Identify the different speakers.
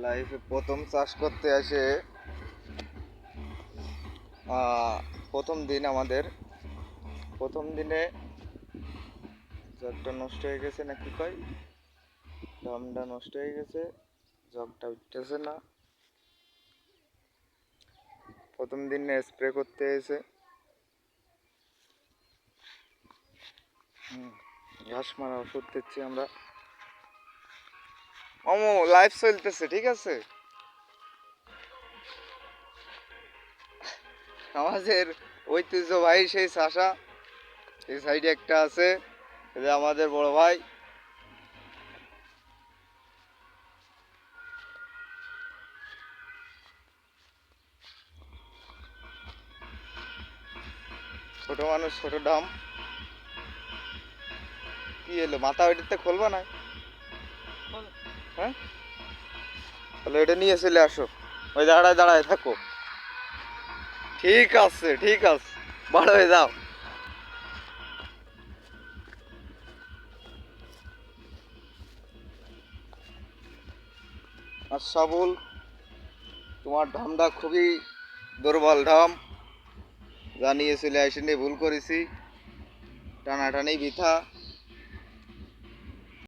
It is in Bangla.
Speaker 1: লাইফে প্রথম চাষ করতে আসে প্রথম দিন আমাদের প্রথম দিনে জগটা নষ্ট হয়ে গেছে না কি কয়, ড্রামটা নষ্ট হয়ে গেছে, জগটা উঠতেছে না। প্রথম দিনে স্প্রে করতে এসে ঘাস মারা ওষুধ দিচ্ছি আমরা। লাইফ চলতেছে, ঠিক আছে। আমাদের ঐতিহ্যবাহী সেই চাষা এই সাইডে একটা আছে, যে আমাদের বড় ভাই। ছোট মানুষ ছোট ডাম। কি এলো মাথা ওইটাতে খুলবা না? হ্যাঁ, তাহলে এটা নিয়ে চলে আসো, ওই দাঁড়ায় দাঁড়ায় থাকো। ঠিক আছে ঠিক আছে, বড় হয়ে যাও। আর সাবুল, তোমার ধামটা খুবই দুর্বল ধাম, জানিয়ে চলে আসেনি, ভুল করেছি, টানাটানি বৃথা।